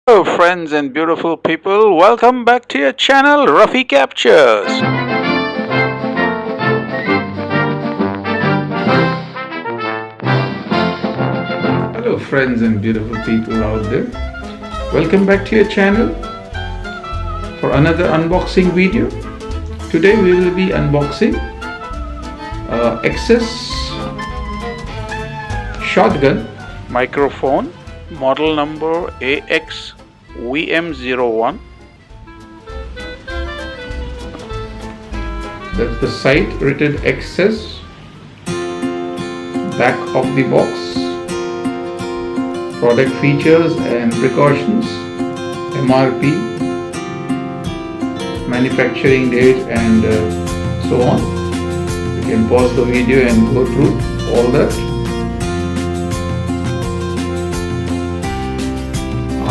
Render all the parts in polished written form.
Hello, friends and beautiful people. Welcome back to your channel, Rafi Captures. Hello, friends and beautiful people out there. Welcome back to your channel for another unboxing video. Today we will be unboxing Axcess shotgun microphone, model number AXVM01. That's the site written Axcess. Back of the box, product features and precautions, MRP, manufacturing date, and so on. You can pause the video and go through all that.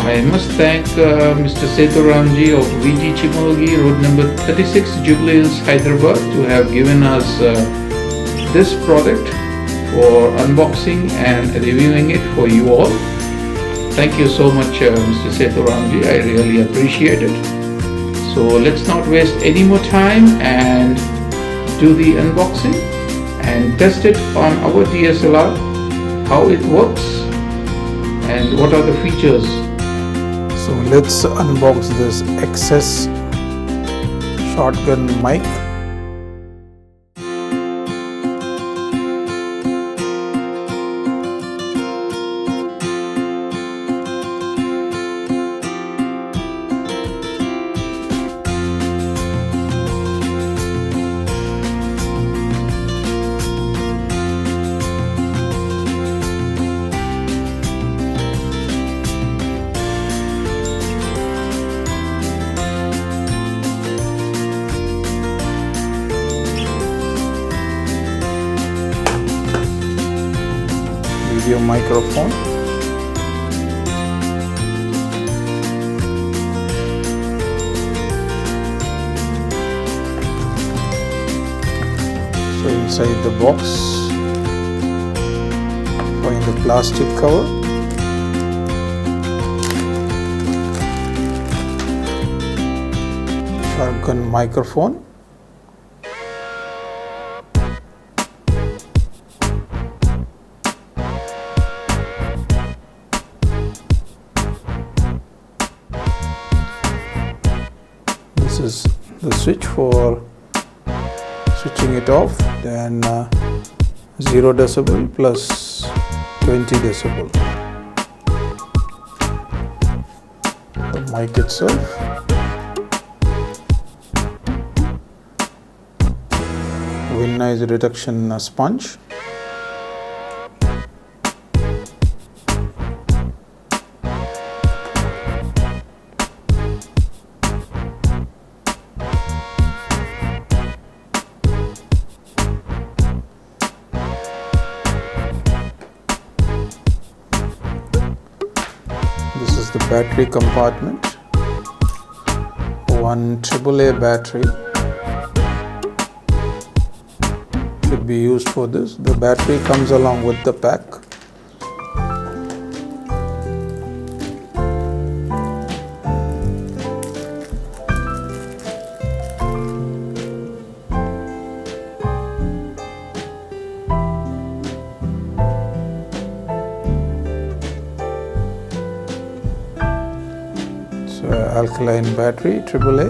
I must thank Mr. Sethuramji of VG Chimologi, road number 36, Jubilee Hills, Hyderabad, to have given us this product for unboxing and reviewing it for you all. Thank you so much, Mr. Sethuramji. I really appreciate it. So let's not waste any more time and do the unboxing and test it on our DSLR, how it works and what are the features. So let's unbox this Axcess shotgun mic. Video microphone, so inside the box find the plastic cover, shotgun microphone, this is the switch for switching it off, then 0 decibel plus 20 decibel. The mic itself, wind noise reduction sponge, this is the battery compartment, one AAA battery should be used for this. The battery comes along with the pack. Alkaline battery AAA.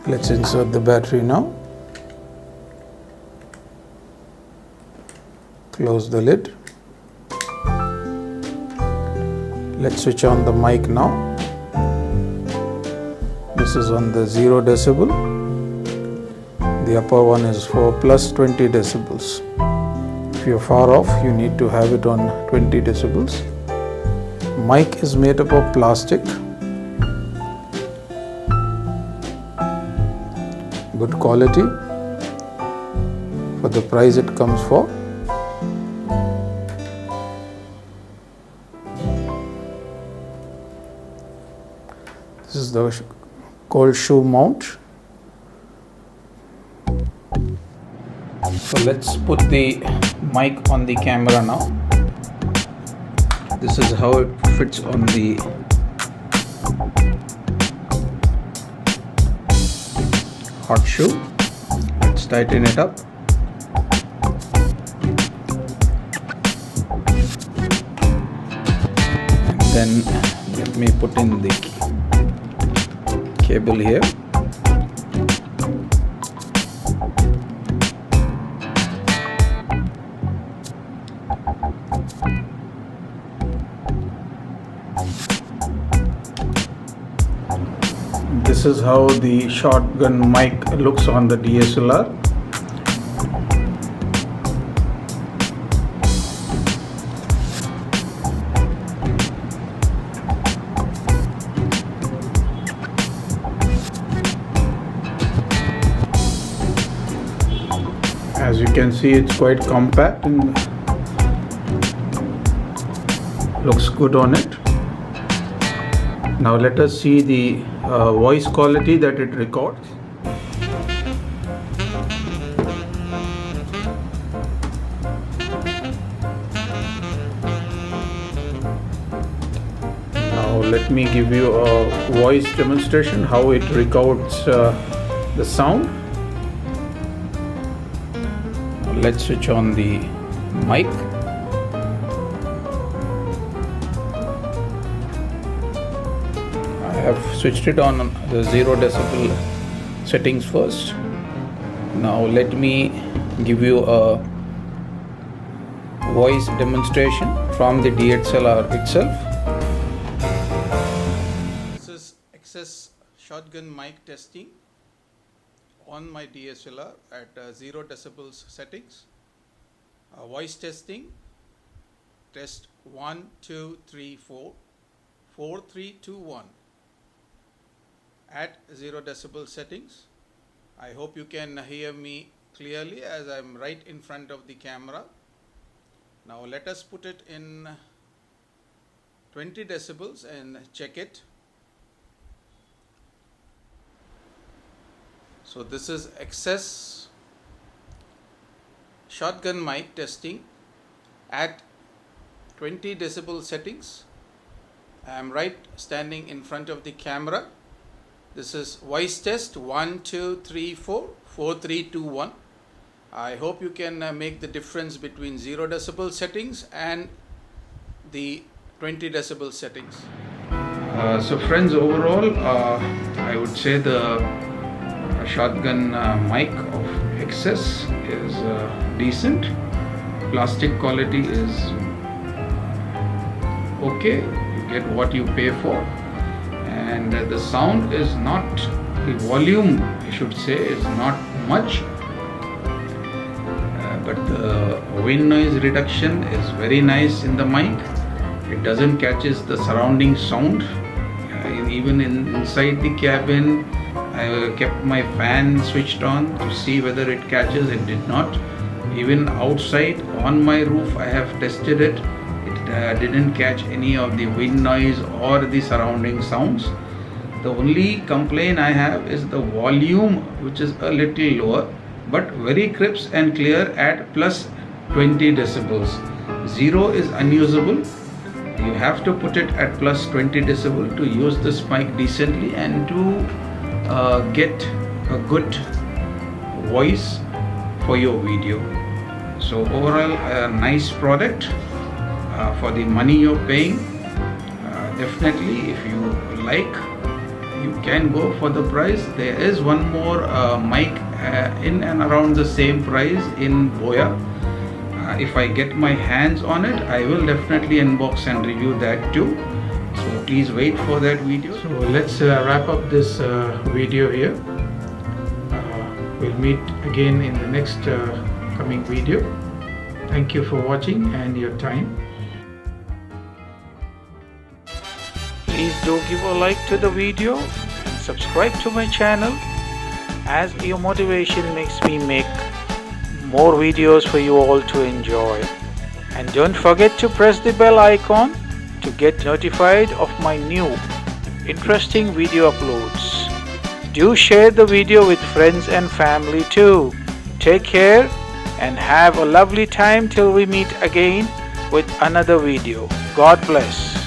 Let's insert the battery now. Close the lid. Let's switch on the mic now. This is on the 0 decibel. The upper one is for plus 20 decibels. If you're far off, you need to have it on 20 decibels. Mic is made up of plastic. Good quality for the price it comes for. This is the cold shoe mount. So let's put the mic on the camera now. This is how it fits on the hot shoe. Let's tighten it up. And then let me put in the cable here. This is how the shotgun mic looks on the DSLR. As you can see, it's quite compact and looks good on it. Now let us see the voice quality that it records. Now let me give you a voice demonstration how it records the sound. Let's switch on the mic. I have switched it on the 0 decibel settings first. Now let me give you a voice demonstration from the DSLR itself. This is Axcess shotgun mic testing on my DSLR at 0 decibels settings. Voice testing, test 1, 2, 3, 4, 4, 3, 2, 1 at 0 decibel settings. I hope you can hear me clearly as I am right in front of the camera. Now let us put it in 20 decibels and check it. So this is Axcess shotgun mic testing at 20 decibel settings. I am right standing in front of the camera. This is voice test 1, 2, 3, 4, 4, 3, 2, 1. I hope you can make the difference between 0 decibel settings and the 20 decibel settings. So friends, overall I would say the shotgun mic of Axcess is decent. Plastic quality is okay. You get what you pay for, and the sound is not, the volume I should say is not much, but the wind noise reduction is very nice in the mic. It doesn't catches the surrounding sound. Even inside the cabin I kept my fan switched on to see whether it catches. It did not. Even outside on my roof I have tested it. It didn't catch any of the wind noise or the surrounding sounds. The only complaint I have is the volume, which is a little lower, but very crisp and clear at plus 20 decibels. 0 is unusable. You have to put it at plus 20 decibel to use this mic decently and to get a good voice for your video. So overall a nice product for the money you're paying. Definitely if you like, you can go for the price. There is one more mic in and around the same price in Boya. If I get my hands on it, I will definitely unbox and review that too. So please wait for that video. So let's wrap up this video here. We'll meet again in the next coming video. Thank you for watching and your time. Please do give a like to the video and subscribe to my channel, as your motivation makes me make more videos for you all to enjoy. And don't forget to press the bell icon to get notified of my new interesting video uploads. Do share the video with friends and family too. Take care and have a lovely time till we meet again with another video. God bless.